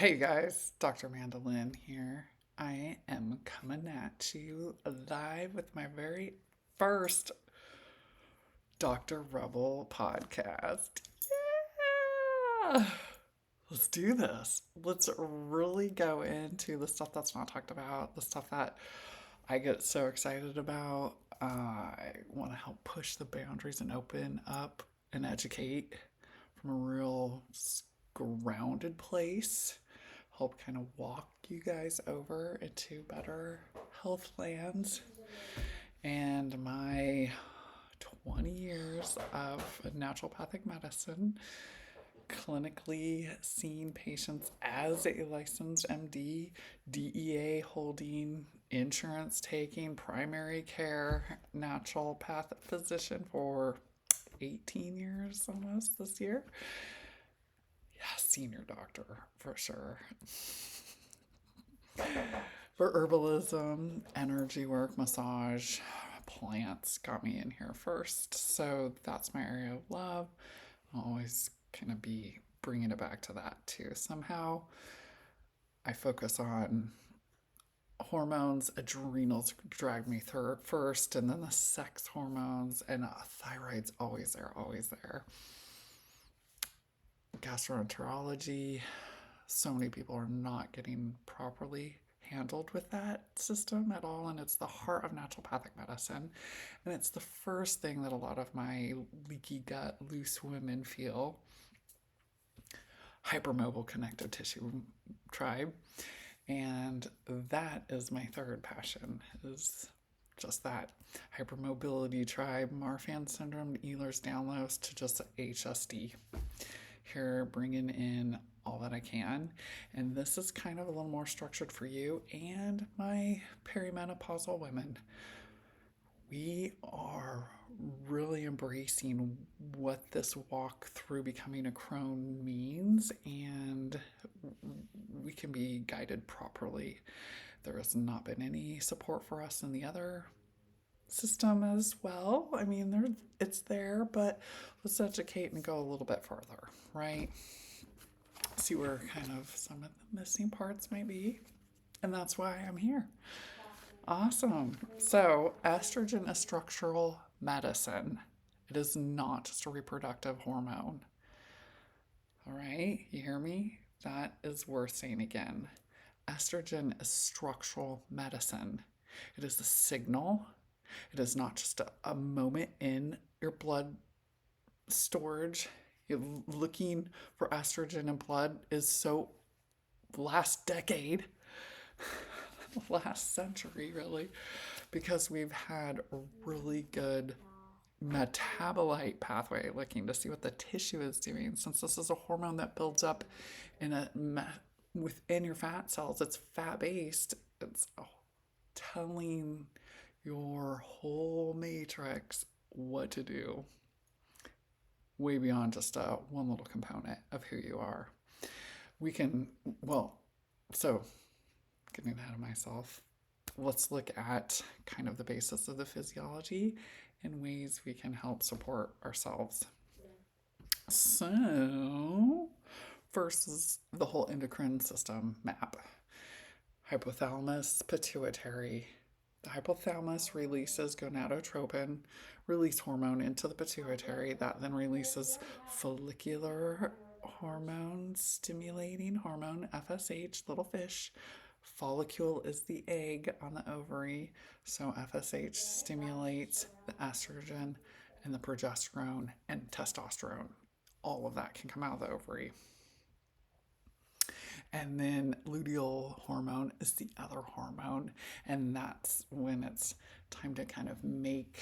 Hey guys, Dr. Mandolin here. I am coming at you live with my very first Dr. Rebel podcast. Yeah! Let's do this. Let's really go into the stuff that's not talked about, the stuff that I get so excited about. I want to help push the boundaries and open up and educate from a real grounded place. Help kind of walk you guys over into better health lands. And my 20 years of naturopathic medicine, clinically seeing patients as a licensed MD, DEA holding, insurance taking, primary care naturopath physician for 18 years almost this year. Yeah, senior doctor for sure. For herbalism, energy work, massage, plants got me in here first. So that's my area of love. I'll always kind of be bringing it back to that too. Somehow I focus on hormones, adrenals drag me through first, and then the sex hormones, and thyroid's always there, always there. Gastroenterology, so many people are not getting properly handled with that system at all, and it's the heart of naturopathic medicine, and it's the first thing that a lot of my leaky gut loose women feel. Hypermobile connective tissue tribe, and that is my third passion, is just that hypermobility tribe, Marfan syndrome, Ehlers Danlos, to just HSD. Here bringing in all that I can, and this is kind of a little more structured for you and my perimenopausal women. We are really embracing what this walk through becoming a crone means, and we can be guided properly. There has not been any support for us in the other system as well. I mean, it's there, but let's educate and go a little bit further, right? See where kind of some of the missing parts might be. And that's why I'm here. Awesome. So, estrogen is structural medicine. It is not just a reproductive hormone. All right, you hear me? That is worth saying again. Estrogen is structural medicine. It is a signal. It is not just a moment in your blood storage. You're looking for estrogen in blood is so last decade, last century, really, because we've had a really good metabolite pathway looking to see what the tissue is doing. Since this is a hormone that builds up within your fat cells, it's fat based. It's telling your whole matrix what to do, way beyond just one little component of who you are. We can, well, so getting ahead of myself, let's look at kind of the basis of the physiology and ways we can help support ourselves. So, first is the whole endocrine system map. Hypothalamus, pituitary. The hypothalamus releases gonadotropin, release hormone, into the pituitary. That then releases follicular hormone stimulating hormone, FSH, little fish. Follicle is the egg on the ovary, so FSH stimulates the estrogen and the progesterone and testosterone. All of that can come out of the ovary. And then luteal hormone is the other hormone, and that's when it's time to kind of make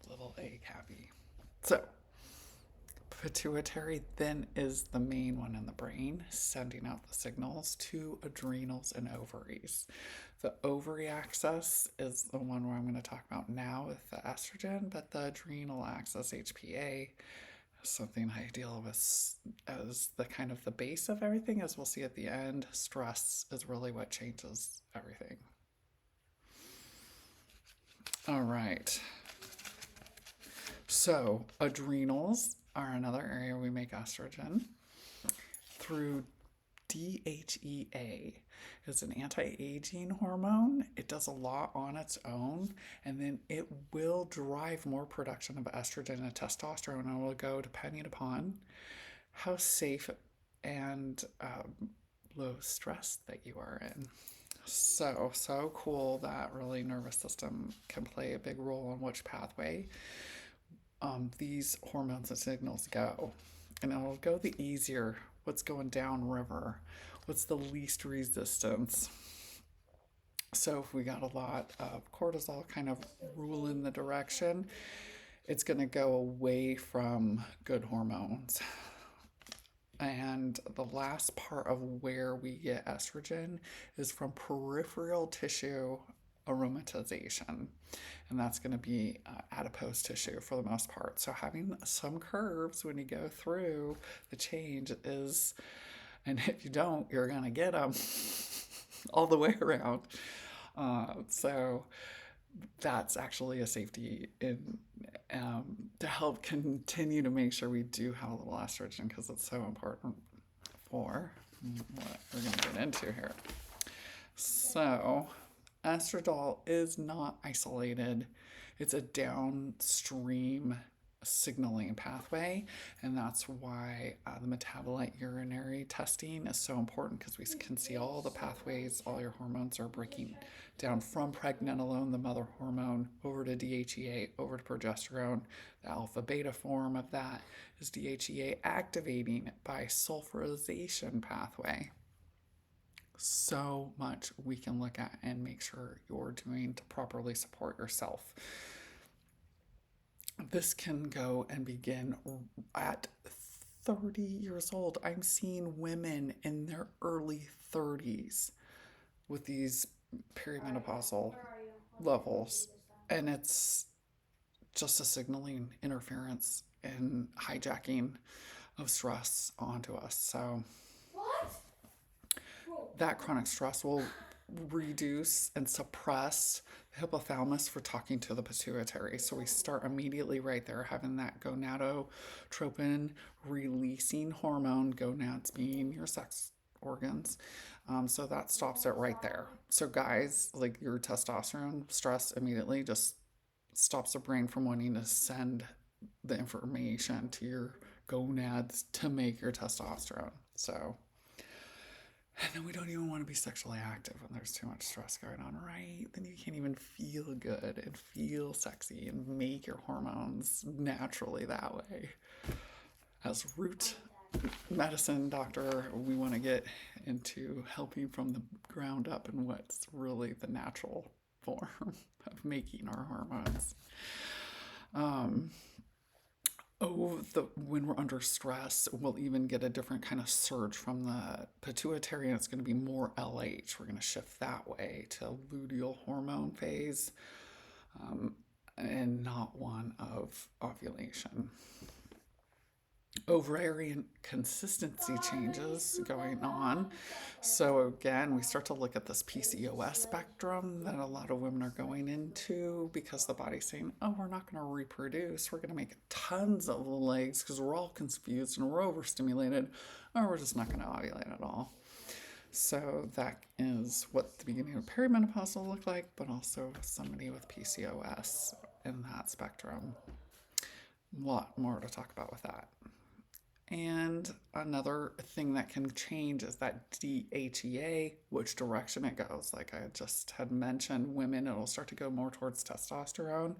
the little egg happy. So, pituitary then is the main one in the brain, sending out the signals to adrenals and ovaries. The ovary axis is the one where I'm going to talk about now with the estrogen, but the adrenal axis, HPA, something I deal with as the kind of the base of everything. As we'll see at the end, stress is really what changes everything. All right. So adrenals are another area we make estrogen through DHEA is an anti-aging hormone. It does a lot on its own, and then it will drive more production of estrogen and testosterone, and it will go depending upon how safe and low stress that you are in. So cool that really nervous system can play a big role in which pathway these hormones and signals go. And it'll go the easier, what's going downriver, what's the least resistance. So if we got a lot of cortisol kind of ruling the direction, it's going to go away from good hormones. And the last part of where we get estrogen is from peripheral tissue aromatization. And that's going to be adipose tissue for the most part. So having some curves when you go through the change is, and if you don't, you're going to get them all the way around. So that's actually a safety in to help continue to make sure we do have a little estrogen, because it's so important for what we're going to get into here. So estradiol is not isolated. It's a downstream signaling pathway, and that's why the metabolite urinary testing is so important, because we can see all the pathways, all your hormones are breaking down from pregnenolone, the mother hormone, over to DHEA, over to progesterone. The alpha beta form of that is DHEA activating by sulfurization pathway. So much we can look at and make sure you're doing to properly support yourself. This can go and begin at 30 years old. I'm seeing women in their early 30s with these perimenopausal levels, and it's just a signaling interference and hijacking of stress onto us. So that chronic stress will reduce and suppress the hypothalamus for talking to the pituitary. So we start immediately right there, having that gonadotropin releasing hormone, gonads being your sex organs. So that stops it right there. So guys, like your testosterone stress immediately just stops the brain from wanting to send the information to your gonads to make your testosterone. So, and then we don't even want to be sexually active when there's too much stress going on, right? Then you can't even feel good and feel sexy and make your hormones naturally that way. As root medicine doctor, we want to get into helping from the ground up and what's really the natural form of making our hormones. When we're under stress, we'll even get a different kind of surge from the pituitary, and it's going to be more LH. We're going to shift that way to luteal hormone phase, and not one of ovulation. Ovarian consistency changes going on. So again, we start to look at this PCOS spectrum that a lot of women are going into, because the body's saying, oh, we're not going to reproduce. We're going to make tons of legs because we're all confused and we're overstimulated, or we're just not going to ovulate at all. So that is what the beginning of perimenopause will look like, but also somebody with PCOS in that spectrum. A lot more to talk about with that. And another thing that can change is that DHEA, which direction it goes. Like I just had mentioned, women, it'll start to go more towards testosterone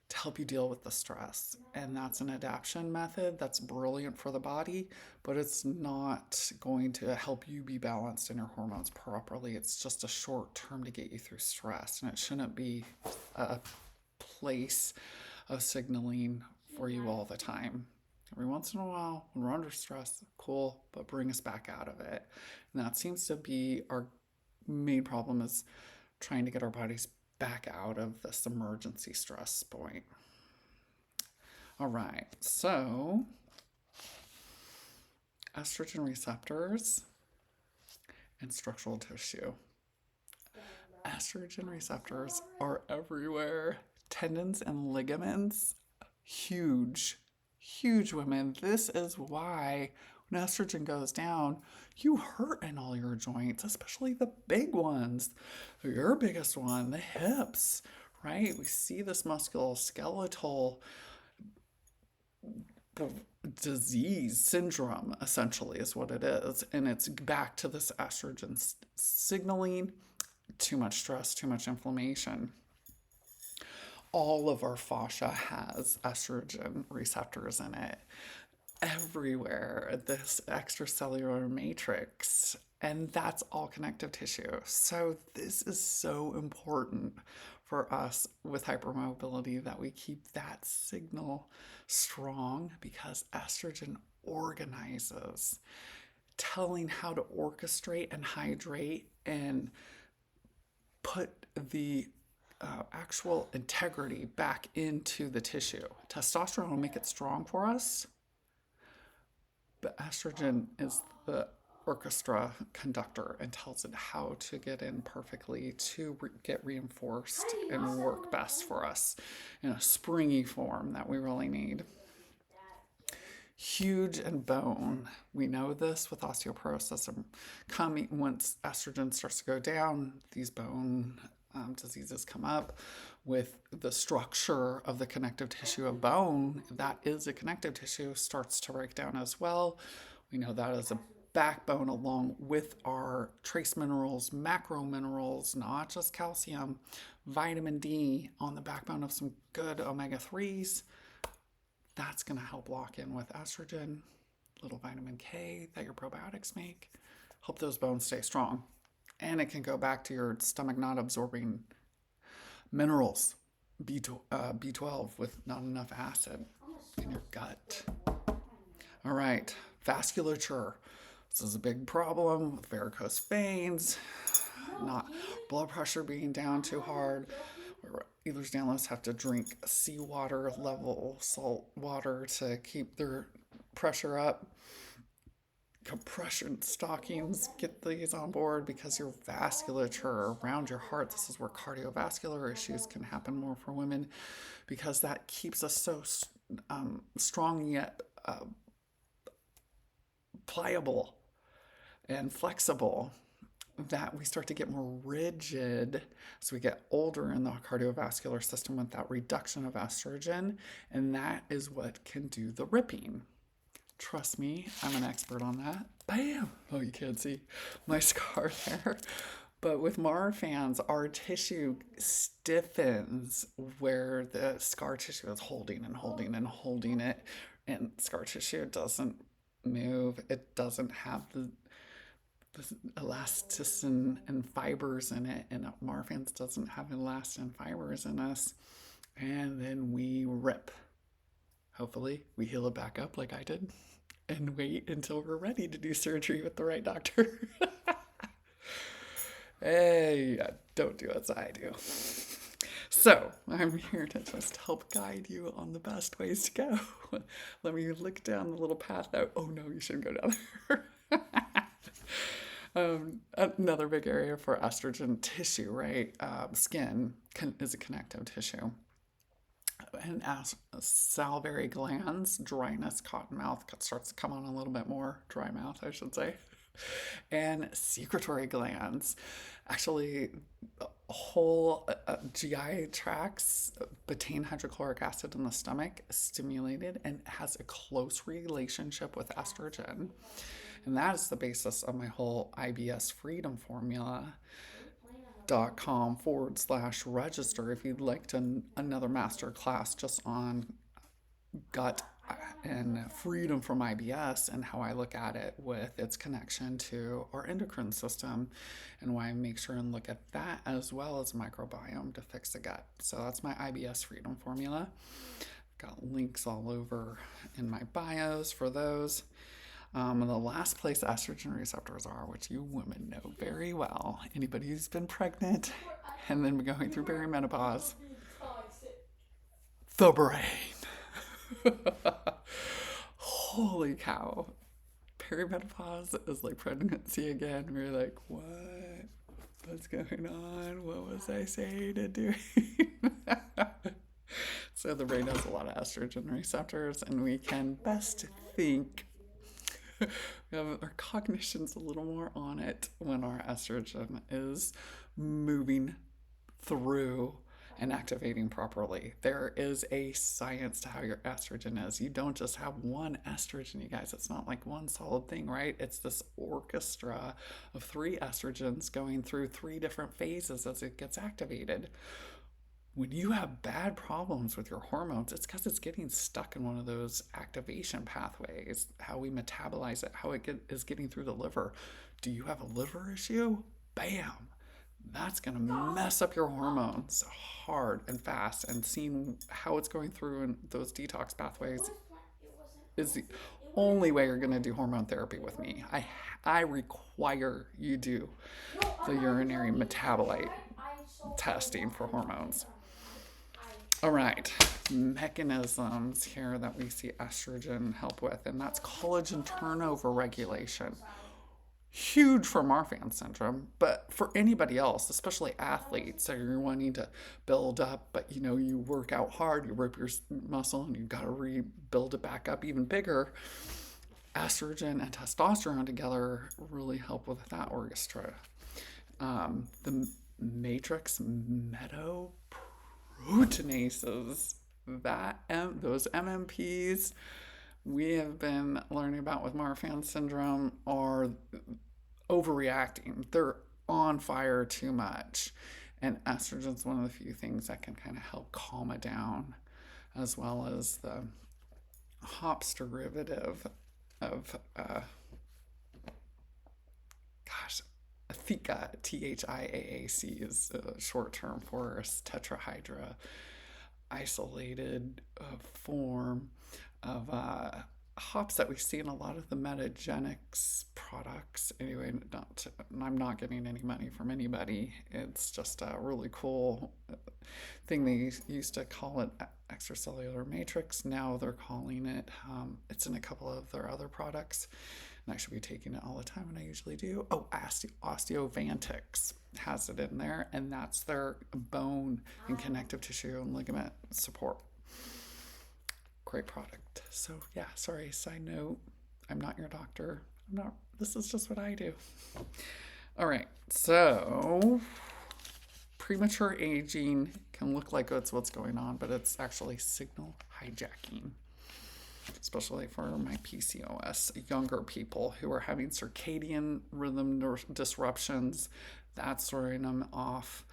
to help you deal with the stress. And that's an adaptation method that's brilliant for the body, but it's not going to help you be balanced in your hormones properly. It's just a short term to get you through stress, and it shouldn't be a place of signaling for you all the time. Every once in a while, when we're under stress, cool, but bring us back out of it. And that seems to be our main problem, is trying to get our bodies back out of this emergency stress point. All right, so estrogen receptors and structural tissue. Estrogen receptors are everywhere. Tendons and ligaments, huge women. This is why When estrogen goes down, you hurt in all your joints, especially the big ones. Your biggest one, the hips, right? We see this musculoskeletal disease syndrome, essentially, is what it is. And it's back to this estrogen signaling, too much stress, too much inflammation. All of our fascia has estrogen receptors in it. Everywhere, this extracellular matrix, and that's all connective tissue. So this is so important for us with hypermobility that we keep that signal strong, because estrogen organizes, telling how to orchestrate and hydrate and put the actual integrity back into the tissue. Testosterone will make it strong for us, but estrogen is the orchestra conductor and tells it how to get in perfectly to get reinforced and work best for us in a springy form that we really need. Huge in bone. We know this with osteoporosis. Coming once estrogen starts to go down, these bone diseases come up with the structure of the connective tissue of bone. That is a connective tissue, starts to break down as well. We know that as a backbone along with our trace minerals, macro minerals, not just calcium, vitamin D on the backbone of some good omega-3s. That's going to help lock in with estrogen, little vitamin K that your probiotics make, help those bones stay strong. And it can go back to your stomach not absorbing minerals, B12 with not enough acid in your gut. All right, vasculature. This is a big problem with varicose veins, not blood pressure being down too hard. Ehlers Danlos have to drink seawater level salt water to keep their pressure up. Compression stockings, get these on board, because your vasculature around your heart, this is where cardiovascular issues can happen more for women, because that keeps us so strong yet pliable and flexible, that we start to get more rigid as we get older in the cardiovascular system with that reduction of estrogen. And that is what can do the ripping. Trust me, I'm an expert on that. Bam! Oh, you can't see my scar there. But with Marfan's, our tissue stiffens where the scar tissue is holding and holding and holding it. And scar tissue doesn't move. It doesn't have the elasticin and fibers in it, and Marfan's doesn't have elastin fibers in us, and then we rip. Hopefully we heal it back up like I did, and wait until we're ready to do surgery with the right doctor. Hey, don't do as I do. So I'm here to just help guide you on the best ways to go. Let me look down the little path out. Oh no, you shouldn't go down there. Another big area for estrogen tissue, right? Skin is a connective tissue. And as salivary glands, dryness, cotton mouth starts to come on a little bit more, dry mouth, I should say. And secretory glands. Actually, whole GI tracts, betaine hydrochloric acid in the stomach, stimulated and has a close relationship with estrogen. And that is the basis of my whole IBS freedom formula.com/register if you'd like to another master class just on gut and freedom from IBS and how I look at it with its connection to our endocrine system, and why I make sure and look at that as well as microbiome to fix the gut. So that's my IBS freedom formula. Got links all over in my bios for those. And the last place estrogen receptors are, which you women know very well, anybody who's been pregnant and then going through perimenopause, the brain. Holy cow. Perimenopause is like pregnancy again. We're like, what? What's going on? What was I saying and doing? So the brain has a lot of estrogen receptors, and we can best think Our cognition's a little more on it when our estrogen is moving through and activating properly. There is a science to how your estrogen is. You don't just have one estrogen, you guys. It's not like one solid thing, right? It's this orchestra of three estrogens going through three different phases as it gets activated. When you have bad problems with your hormones, it's because it's getting stuck in one of those activation pathways, how we metabolize it, how is getting through the liver. Do you have a liver issue? Bam! That's going to mess up your hormones hard and fast. And seeing how it's going through in those detox pathways is the only way you're going to do hormone therapy with me. I require you do the urinary metabolite testing for hormones. All right, mechanisms here that we see estrogen help with, and that's collagen turnover regulation. Huge for Marfan syndrome, but for anybody else, especially athletes, so you're wanting to build up, but you work out hard, you rip your muscle, and you've got to rebuild it back up even bigger. Estrogen and testosterone together really help with that orchestra. The matrix metalloproteinases, those MMPs we have been learning about with Marfan syndrome are overreacting. They're on fire too much. And estrogen is one of the few things that can kind of help calm it down, as well as the hops derivative of, THIAC, THIAAC is a short term for tetrahydra isolated form of hops that we see in a lot of the metagenics products. Anyway, I'm not getting any money from anybody. It's just a really cool thing. They used to call it extracellular matrix. Now they're calling it, it's in a couple of their other products. And I should be taking it all the time, and I usually do. Oh, Osteovantix has it in there, and that's their bone and connective tissue and ligament support. Great product. So yeah, sorry, side note, I'm not your doctor. This is just what I do. All right, so premature aging can look like it's what's going on, but it's actually signal hijacking, especially for my PCOS younger people who are having circadian rhythm disruptions. That's throwing them off.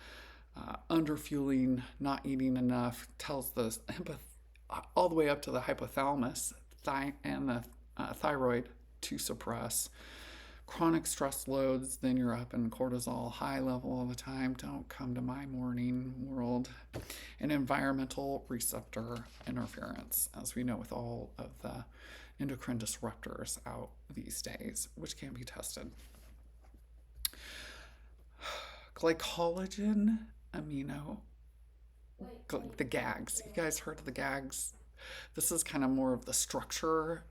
Underfueling, not eating enough, tells the all the way up to the hypothalamus and the thyroid to suppress. Chronic stress loads, then you're up in cortisol high level all the time. Don't come to my morning world. And environmental receptor interference, as we know with all of the endocrine disruptors out these days, which can be tested. Glycogen amino, the GAGs. You guys heard of the GAGs? This is kind of more of the structure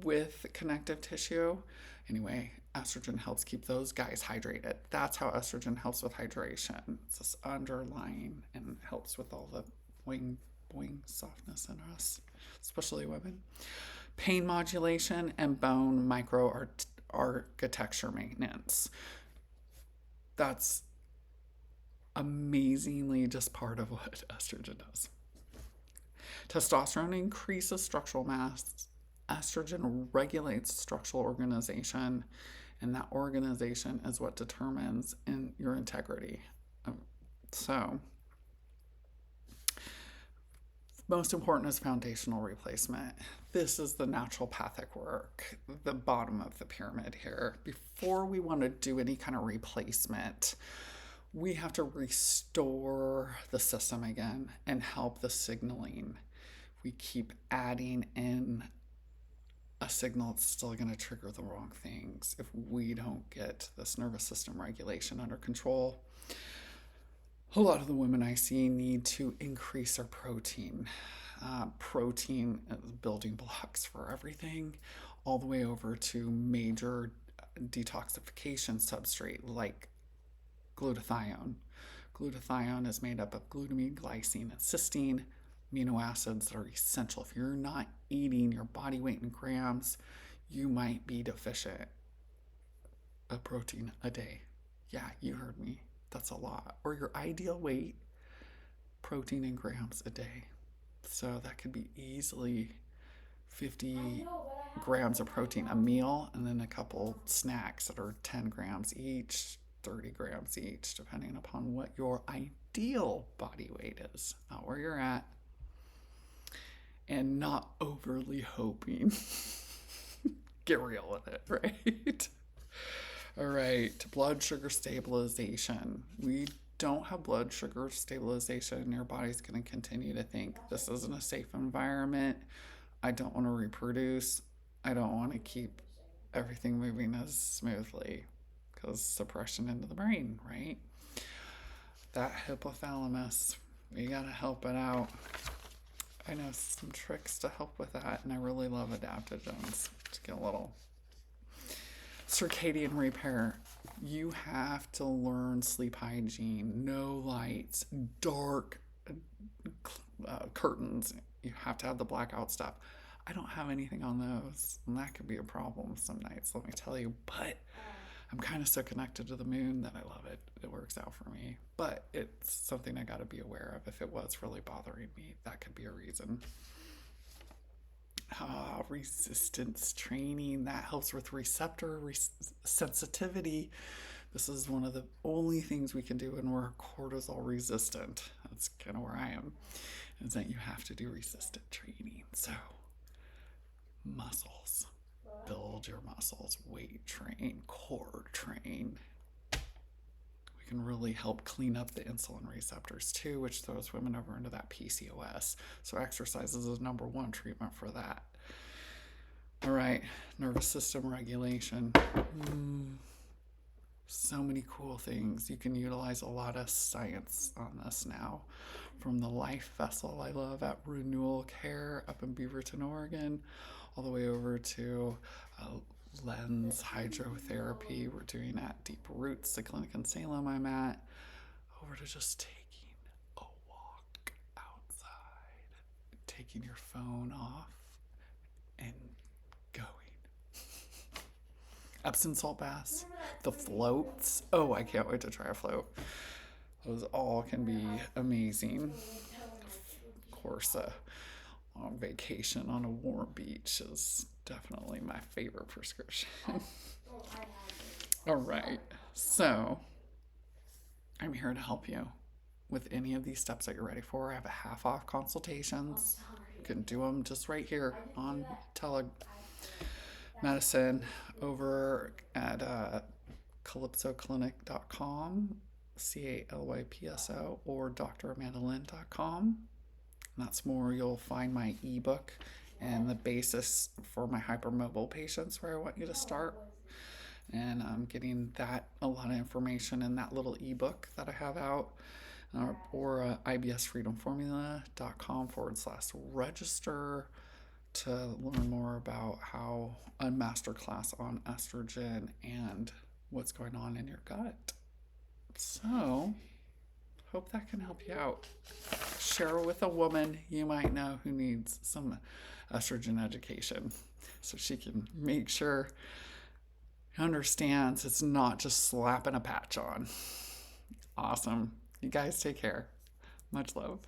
with connective tissue. Anyway, estrogen helps keep those guys hydrated. That's how estrogen helps with hydration. It's this underlying and helps with all the boing softness in us, especially women. Pain modulation and bone microarchitecture maintenance. That's amazingly just part of what estrogen does. Testosterone increases structural mass. Estrogen regulates structural organization, and that organization is what determines in your integrity. So, most important is foundational replacement. This is the naturopathic work, the bottom of the pyramid here. Before we want to do any kind of replacement, we have to restore the system again and help the signaling. If we keep adding in a signal, it's still going to trigger the wrong things if we don't get this nervous system regulation under control. A lot of the women I see need to increase their protein. Protein is building blocks for everything, all the way over to major detoxification substrate like glutathione. Glutathione is made up of glutamine, glycine, and cysteine, amino acids that are essential. If you're not eating your body weight in grams, you might be deficient a protein a day. Yeah, you heard me. That's a lot. Or your ideal weight, protein in grams a day. So that could be easily 50 grams of protein a meal, and then a couple snacks that are 10 grams each, 30 grams each, depending upon what your ideal body weight is, not where you're at, and not overly hoping. Get real with it, right? All right, blood sugar stabilization. We don't have blood sugar stabilization. Your body's going to continue to think this isn't a safe environment. I don't want to reproduce. I don't want to keep everything moving as smoothly because suppression into the brain, right? That hypothalamus, we got to help it out. I know some tricks to help with that, and I really love adaptogens to get a little circadian repair. You have to learn sleep hygiene, no lights, dark curtains. You have to have the blackout stuff. I don't have anything on those, and that could be a problem some nights, let me tell you. But I'm kind of so connected to the moon that I love it. It works out for me. But it's something I got to be aware of. If it was really bothering me, that could be a reason. Resistance training, that helps with receptor sensitivity. This is one of the only things we can do when we're cortisol resistant. That's kind of where I am, is that you have to do resistant training. So muscles, build your muscles, weight train, core train. We can really help clean up the insulin receptors too, which throws women over into that PCOS. So exercise is the number one treatment for that. All right, nervous system regulation. So many cool things. You can utilize a lot of science on this now. From the Life Vessel I love at Renewal Care up in Beaverton, Oregon, all the way over to lens hydrotherapy we're doing at Deep Roots, the clinic in Salem I'm at, over to just taking a walk outside, taking your phone off and going. Epsom salt baths, the floats. Oh, I can't wait to try a float. Those all can be amazing. Of course, on vacation on a warm beach is definitely my favorite prescription. All right, so I'm here to help you with any of these steps that you're ready for. I have a half off consultations. You can do them just right here on telemedicine over at calypsoclinic.com, CALYPSO, or dramandalyn.com. That's more, you'll find my ebook and the basis for my hypermobile patients where I want you to start. And I'm getting that, a lot of information in that little ebook that I have out, or ibsfreedomformula.com/register to learn more about how a masterclass on estrogen and what's going on in your gut. So hope that can help you out. Share with a woman you might know who needs some estrogen education so she can make sure she understands it's not just slapping a patch on. Awesome. You guys take care. Much love.